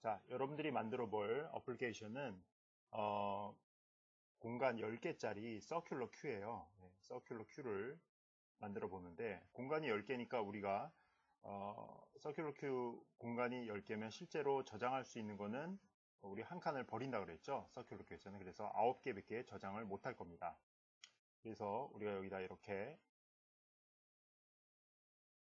자, 여러분들이 만들어 볼 어플리케이션은 공간 10개짜리 서큘러 큐예요. 서큘러 큐를 만들어 보는데 공간이 10개니까 우리가 서큘러 큐 공간이 10개면 실제로 저장할 수 있는 거는 우리 한 칸을 버린다 그랬죠. 서큘러 큐에서는. 그래서 9개밖에 저장을 못할 겁니다. 그래서 우리가 여기다 이렇게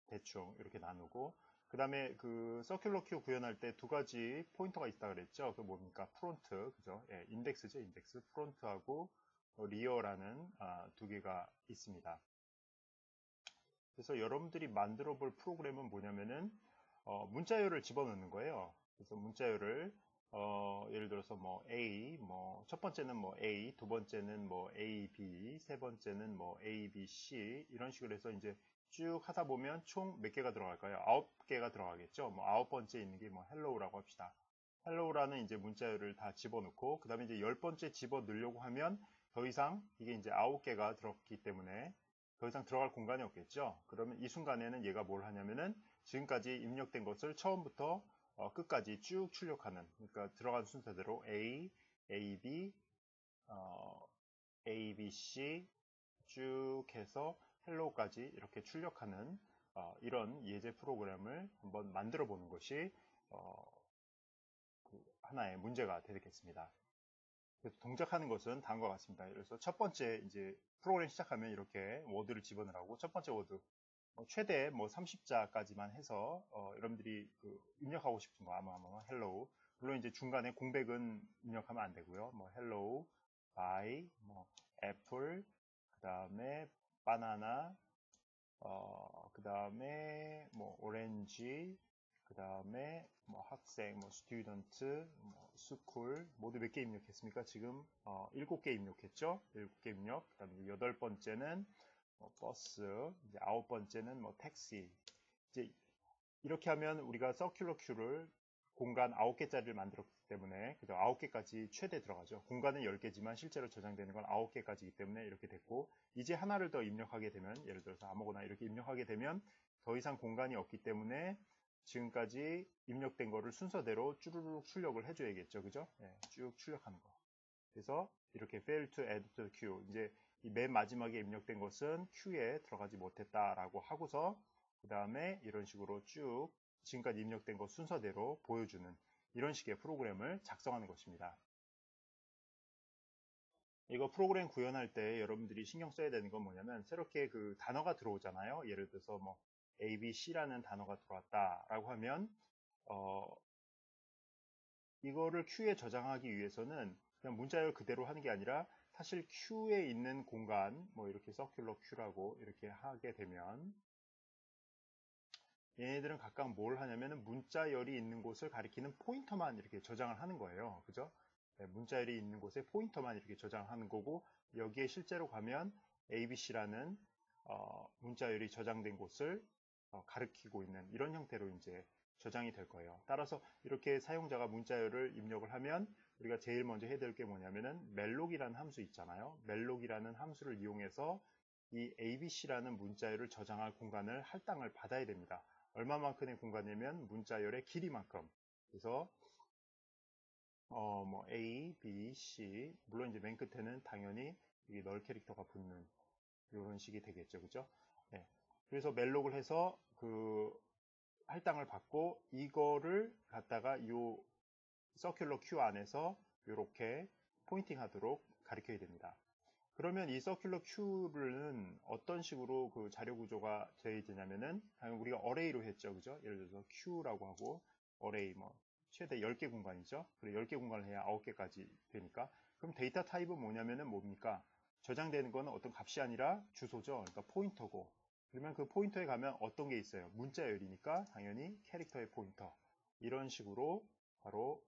대충 이렇게 나누고 그 다음에 그 서큘러 큐 구현할 때 두 가지 포인터가 있다 그랬죠. 그 뭡니까? 프론트, 그죠? 예, 인덱스죠, 인덱스. 프론트하고 리어라는 두 개가 있습니다. 그래서 여러분들이 만들어 볼 프로그램은 뭐냐면은 문자열을 집어넣는 거예요. 그래서 문자열을 예를 들어서 뭐 A, 뭐 첫 번째는 뭐 A, 두 번째는 뭐 A, B, 세 번째는 뭐 A, B, C 이런 식으로 해서 이제 쭉 하다 보면 총 몇 개가 들어갈까요? 9개가 들어가겠죠. 뭐 9번째 있는 게 뭐 hello라고 합시다. hello라는 이제 문자열을 다 집어넣고 그 다음에 이제 10번째 집어넣으려고 하면 더 이상 이게 이제 9개가 들었기 때문에 더 이상 들어갈 공간이 없겠죠. 그러면 이 순간에는 얘가 뭘 하냐면은 지금까지 입력된 것을 처음부터 끝까지 쭉 출력하는, 그러니까 들어간 순서대로 A, A, B, A, B, C 쭉 해서 헬로우까지 이렇게 출력하는 이런 예제 프로그램을 한번 만들어 보는 것이 그 하나의 문제가 되겠습니다. 그래서 동작하는 것은 다음과 같습니다. 그래서 첫 번째 이제 프로그램 시작하면 이렇게 워드를 집어넣으라고 첫 번째 워드 최대 뭐 30자까지만 해서 여러분들이 그 입력하고 싶은 거 아마 hello 물론 이제 중간에 공백은 입력하면 안 되고요. 뭐 hello, by, 뭐 apple, 그 다음에 바나나, 그 다음에 뭐 오렌지, 그 다음에 뭐 학생, 뭐 스튜던트, 뭐 스쿨 모두 몇 개 입력했습니까? 지금 7개 입력했죠? 7개 입력. 그 다음에 8번째는 뭐 버스, 이제 9번째는 뭐 택시. 이제 이렇게 하면 우리가 서큘러 큐를 공간 9개짜리를 만들었기 때문에 그죠? 9개까지 최대 들어가죠. 공간은 10개지만 실제로 저장되는 건 9개까지이기 때문에 이렇게 됐고 이제 하나를 더 입력하게 되면 예를 들어서 아무거나 이렇게 입력하게 되면 더 이상 공간이 없기 때문에 지금까지 입력된 거를 순서대로 쭈루룩 출력을 해줘야겠죠. 그죠? 네, 쭉 출력하는 거. 그래서 이렇게 fail to add to queue 이제 이 맨 마지막에 입력된 것은 큐에 들어가지 못했다라고 하고서 그 다음에 이런 식으로 쭉 지금까지 입력된 것 순서대로 보여주는 이런 식의 프로그램을 작성하는 것입니다. 이거 프로그램 구현할 때 여러분들이 신경 써야 되는 건 뭐냐면 새롭게 그 단어가 들어오잖아요. 예를 들어서 뭐 ABC라는 단어가 들어왔다라고 하면 이거를 큐에 저장하기 위해서는 그냥 문자열 그대로 하는 게 아니라 사실 큐에 있는 공간 뭐 이렇게 서큘러 큐라고 이렇게 하게 되면 얘네들은 각각 뭘 하냐면은 문자열이 있는 곳을 가리키는 포인터만 이렇게 저장을 하는 거예요. 그죠? 네, 문자열이 있는 곳에 포인터만 이렇게 저장하는 거고 여기에 실제로 가면 ABC라는 문자열이 저장된 곳을 가리키고 있는 이런 형태로 이제 저장이 될 거예요. 따라서 이렇게 사용자가 문자열을 입력을 하면 우리가 제일 먼저 해야 될 게 뭐냐면은 멜록이라는 함수 있잖아요. 멜록이라는 함수를 이용해서 이 ABC라는 문자열을 저장할 공간을 할당을 받아야 됩니다. 얼마만큼의 공간이냐면 문자열의 길이만큼. 그래서 뭐 A, B, C 물론 이제 맨 끝에는 당연히 이게 널 캐릭터가 붙는 이런 식이 되겠죠, 그죠? 네. 그래서 멜록을 해서 그 할당을 받고 이거를 갖다가 요 서큘러 큐 안에서 이렇게 포인팅하도록 가리켜야 됩니다. 그러면 이 서큘러 큐는 어떤 식으로 그 자료 구조가 되어야 되냐면은 당연히 우리가 어레이로 했죠. 그죠? 예를 들어서 큐라고 하고 어레이 뭐 최대 10개 공간이죠. 그래 10개 공간을 해야 9개까지 되니까. 그럼 데이터 타입은 뭐냐면은 뭡니까? 저장되는 거는 어떤 값이 아니라 주소죠. 그러니까 포인터고. 그러면 그 포인터에 가면 어떤 게 있어요? 문자열이니까 당연히 캐릭터의 포인터. 이런 식으로 바로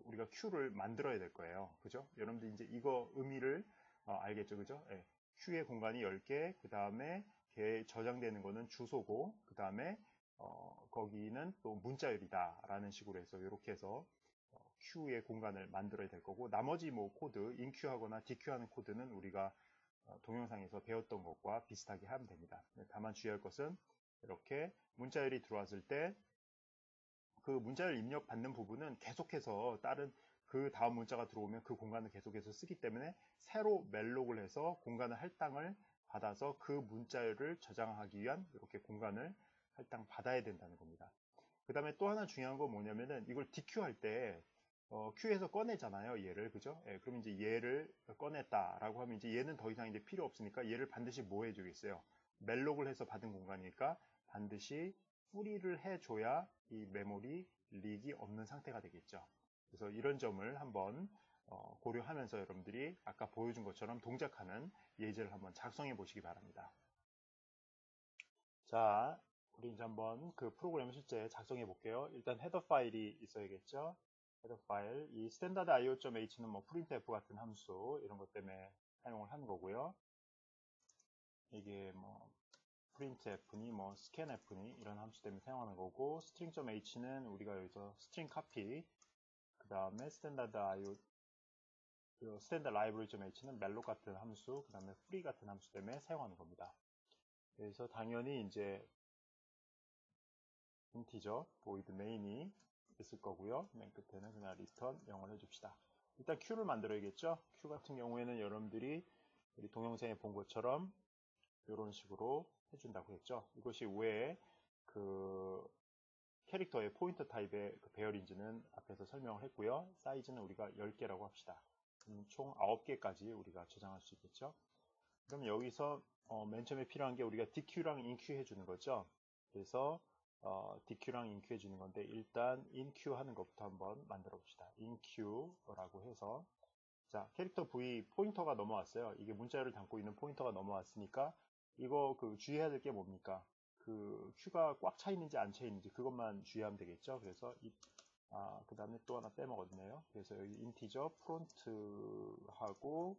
우리가 큐를 만들어야 될 거예요. 그죠? 여러분들 이제 이거 의미를 알겠죠? 그죠? 예. 큐의 공간이 10개, 그 다음에 저장되는 거는 주소고, 그 다음에 거기는 또 문자열이다 라는 식으로 해서 이렇게 해서 큐의 공간을 만들어야 될 거고 나머지 뭐 코드, 인큐하거나 디큐하는 코드는 우리가 동영상에서 배웠던 것과 비슷하게 하면 됩니다. 다만 주의할 것은 이렇게 문자열이 들어왔을 때 그 문자를 입력받는 부분은 계속해서 다른 그 다음 문자가 들어오면 그 공간을 계속해서 쓰기 때문에 새로 멜록을 해서 공간을 할당을 받아서 그 문자를 저장하기 위한 이렇게 공간을 할당 받아야 된다는 겁니다. 그 다음에 또 하나 중요한 건 뭐냐면은 이걸 DQ 할 때 Q에서 꺼내잖아요, 얘를. 그죠? 예, 그럼 이제 얘를 꺼냈다라고 하면 이제 얘는 더 이상 이제 필요 없으니까 얘를 반드시 뭐 해주겠어요? 멜록을 해서 받은 공간이니까 반드시 프리를 해줘야 이 메모리 릭이 없는 상태가 되겠죠. 그래서 이런 점을 한번 고려하면서 여러분들이 아까 보여준 것처럼 동작하는 예제를 한번 작성해 보시기 바랍니다. 자, 우리 이제 한번 그 프로그램을 실제 작성해 볼게요. 일단 헤더 파일이 있어야겠죠. 헤더 파일. 이 스탠다드 io.h는 뭐 printf 같은 함수 이런 것 때문에 사용을 하는 거고요. 이게 뭐 printf니 뭐 scanf니 이런 함수 때문에 사용하는 거고, string.h는 우리가 여기서 string copy, 그 다음에 스탠다드 library.h는 malloc 같은 함수, 그 다음에 free 같은 함수 때문에 사용하는 겁니다. 그래서 당연히 이제 인티저 void main이 있을 거고요. 맨 끝에는 그냥 return 0을 해줍시다. 일단 queu를 만들어야겠죠. queue 같은 경우에는 여러분들이 우리 동영상에 본 것처럼 이런 식으로 해준다고 했죠. 이것이 왜 그 캐릭터의 포인터 타입의 그 배열인지는 앞에서 설명을 했고요. 사이즈는 우리가 10개라고 합시다. 총 9개까지 우리가 저장할 수 있겠죠. 그럼 여기서 맨 처음에 필요한 게 우리가 DQ랑 InQ 해주는 거죠. 그래서 DQ랑 InQ 해주는 건데, 일단 InQ 하는 것부터 한번 만들어 봅시다. InQ라고 해서, 자, 캐릭터 V 포인터가 넘어왔어요. 이게 문자열을 담고 있는 포인터가 넘어왔으니까 이거 그 주의해야 될 게 뭡니까? 그 Q가 꽉 차 있는지 안 차 있는지 그것만 주의하면 되겠죠. 그래서 그 다음에 또 하나 빼먹었네요. 그래서 여기 인티저 프론트하고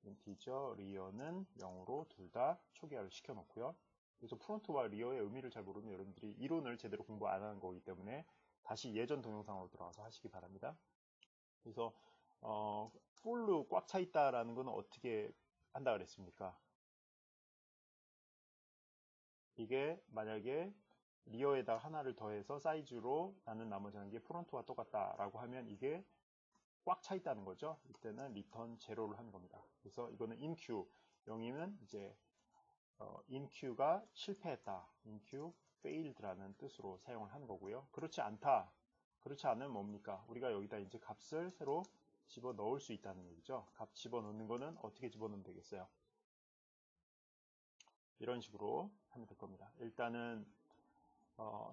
인티저 리어는 0으로 둘 다 초기화를 시켜 놓고요. 그래서 프론트와 리어의 의미를 잘 모르면 여러분들이 이론을 제대로 공부 안 하는 거기 때문에 다시 예전 동영상으로 들어가서 하시기 바랍니다. 그래서 풀로 꽉 차 있다라는 건 어떻게 한다 그랬습니까? 이게 만약에 리어에다 하나를 더해서 사이즈로 나는 나머지 한 개 프론트와 똑같다라고 하면 이게 꽉 차 있다는 거죠. 이때는 리턴 제로를 하는 겁니다. 그래서 이거는 inQ 0이면 이제 inQ가 실패했다, inQ failed라는 뜻으로 사용을 하는 거고요. 그렇지 않다, 그렇지 않으면 뭡니까? 우리가 여기다 이제 값을 새로 집어 넣을 수 있다는 얘기죠. 값 집어 넣는 거는 어떻게 집어 넣으면 되겠어요? 이런 식으로 하면 될 겁니다. 일단은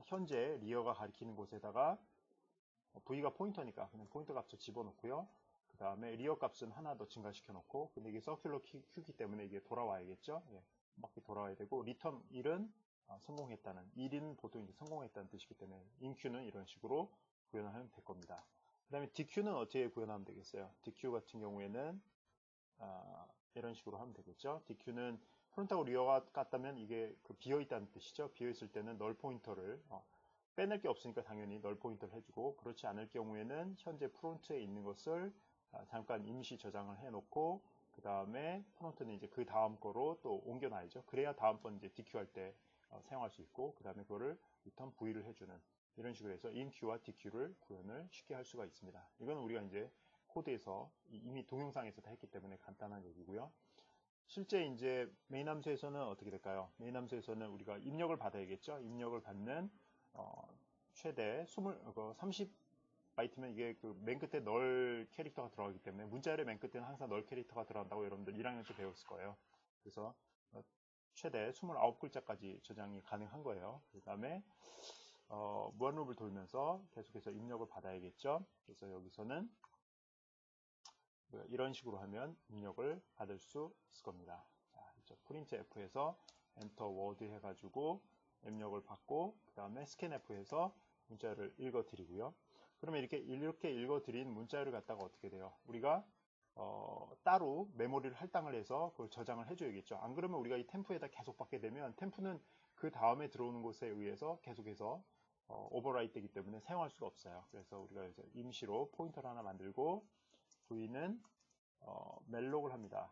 현재 리어가 가리키는 곳에다가 v가 포인터니까 그냥 포인터 값을 집어넣고요. 그 다음에 리어 값은 하나 더 증가시켜 놓고, 근데 이게 서큘러 큐기 때문에 이게 돌아와야겠죠. 예, 맞게 돌아와야 되고, 리턴 1은 성공했다는, 1은 보통 이제 성공했다는 뜻이기 때문에 inQ는 이런 식으로 구현을 하면 될 겁니다. 그 다음에 DQ는 어떻게 구현하면 되겠어요? DQ 같은 경우에는 이런 식으로 하면 되겠죠. DQ는 프론트하고 리어가 같다면 이게 그 비어있다는 뜻이죠. 비어있을 때는 널 포인터를 빼낼 게 없으니까 당연히 널 포인터를 해주고, 그렇지 않을 경우에는 현재 프론트에 있는 것을 잠깐 임시 저장을 해놓고, 그 다음에 프론트는 이제 그 다음 거로 또 옮겨놔야죠. 그래야 다음번 이제 DQ 할 때 사용할 수 있고, 그 다음에 그거를 return V를 해주는, 이런 식으로 해서 inQ와 DQ를 구현을 쉽게 할 수가 있습니다. 이건 우리가 이제 코드에서 이미 동영상에서 다 했기 때문에 간단한 얘기고요. 실제 이제 메인 함수에서는 어떻게 될까요? 메인 함수에서는 우리가 입력을 받아야겠죠. 입력을 받는 최대 30바이트면 이게 그 맨 끝에 널 캐릭터가 들어가기 때문에, 문자열의 맨 끝에는 항상 널 캐릭터가 들어간다고 여러분들 1학년 때 배웠을 거예요. 그래서 최대 29글자까지 저장이 가능한 거예요. 그 다음에 무한루프를 돌면서 계속해서 입력을 받아야겠죠. 그래서 여기서는 이런 식으로 하면 입력을 받을 수 있을 겁니다. 자, printf에서 enter word 해가지고 입력을 받고, 그 다음에 scanf에서 문자를 읽어드리고요. 그러면 이렇게 읽어드린 문자를 갖다가 어떻게 돼요? 우리가 따로 메모리를 할당을 해서 그걸 저장을 해줘야겠죠. 안 그러면 우리가 이 템프에다 계속 받게 되면 템프는 그 다음에 들어오는 곳에 의해서 계속해서 오버라이트 되기 때문에 사용할 수가 없어요. 그래서 우리가 이제 임시로 포인터를 하나 만들고, V는 멜록을 합니다.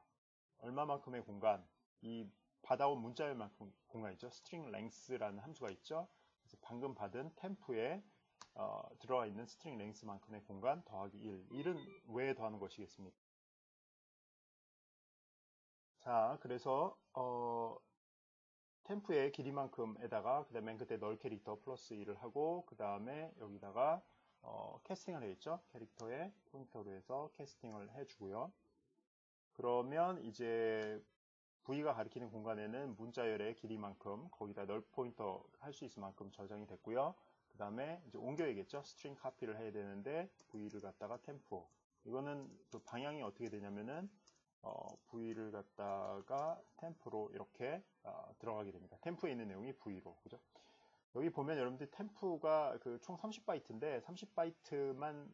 얼마만큼의 공간, 이 받아온 문자열만큼 공간이죠. string length라는 함수가 있죠. 그래서 방금 받은 템프의 들어가 있는 스트링 랭스만큼의 공간 더하기 1. 1은 왜 더하는 것이겠습니까? 자, 그래서 템프의 길이만큼에다가 그 다음에 그때 널 캐릭터 플러스 1을 하고 그 다음에 여기다가 캐스팅을 해있죠. 캐릭터에 포인터로 해서 캐스팅을 해주고요. 그러면 이제 V가 가리키는 공간에는 문자열의 길이만큼 거기다 널 포인터 할 수 있을 만큼 저장이 됐고요. 그 다음에 이제 옮겨야겠죠. 스트링 카피를 해야 되는데 V를 갖다가 템프. 이거는 그 방향이 어떻게 되냐면은 V를 갖다가 템프로 이렇게 들어가게 됩니다. 템프에 있는 내용이 V로, 그죠? 여기 보면 여러분들 템프가 그 총 30바이트인데 30바이트만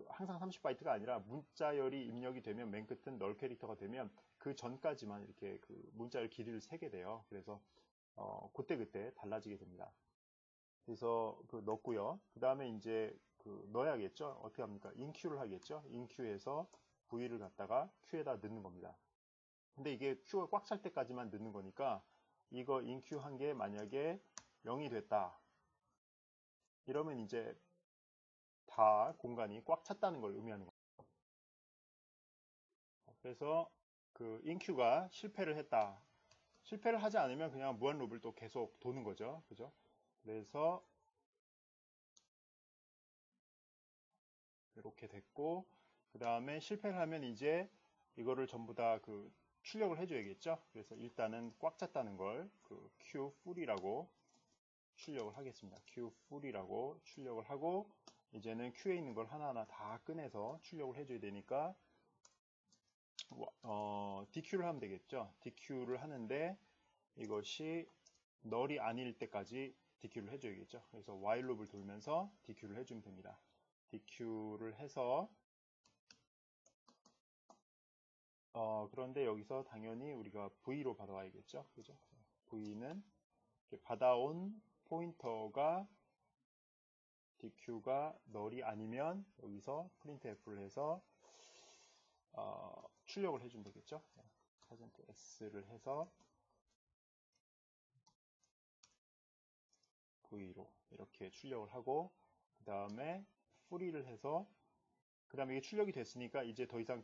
항상 30바이트가 아니라 문자열이 입력이 되면 맨 끝은 널 캐릭터가 되면 그 전까지만 이렇게 그 문자열 길이를 세게 돼요. 그래서 그때 달라지게 됩니다. 그래서 넣고요. 그 다음에 이제 넣어야겠죠. 어떻게 합니까? 인큐를 하겠죠. 인큐해서 V를 갖다가 Q에다 넣는 겁니다. 근데 이게 Q가 꽉 찰 때까지만 넣는 거니까 이거 인큐 한 게 만약에 0이 됐다. 이러면 이제 다 공간이 꽉 찼다는 걸 의미하는 거예요. 그래서 인큐가 실패를 했다. 실패를 하지 않으면 그냥 무한 룹을 또 계속 도는 거죠. 그죠? 그래서 이렇게 됐고 그 다음에 실패를 하면 이제 이거를 전부 다 출력을 해줘야겠죠. 그래서 일단은 꽉 찼다는 걸 Q full이라고 출력을 하겠습니다. Q full이라고 출력을 하고 이제는 Q에 있는 걸 하나하나 다 꺼내서 출력을 해줘야 되니까 DQ를 하면 되겠죠. DQ를 하는데 이것이 널이 아닐 때까지 DQ를 해줘야겠죠. 그래서 while loop을 돌면서 DQ를 해주면 됩니다. DQ를 해서 그런데 여기서 당연히 우리가 V로 받아와야겠죠. 그죠? V는 받아온 포인터가 DQ가 널이 아니면 여기서 printf를 해서 출력을 해주면 되겠죠. %s를 해서 V로 이렇게 출력을 하고 그 다음에 full을 해서 그 다음에 이게 출력이 됐으니까 이제 더 이상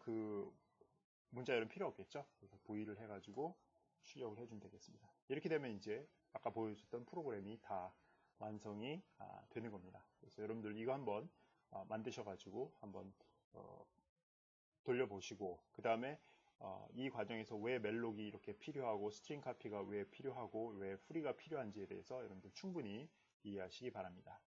문자열은 필요 없겠죠. 그래서 V를 해가지고 출력을 해주면 되겠습니다. 이렇게 되면 이제 아까 보여줬던 프로그램이 다 완성이 되는 겁니다. 그래서 여러분들 이거 한번 만드셔가지고 한번 돌려보시고 그 다음에 이 과정에서 왜 멜록이 이렇게 필요하고 스트링 카피가 왜 필요하고 왜 프리가 필요한지에 대해서 여러분들 충분히 이해하시기 바랍니다.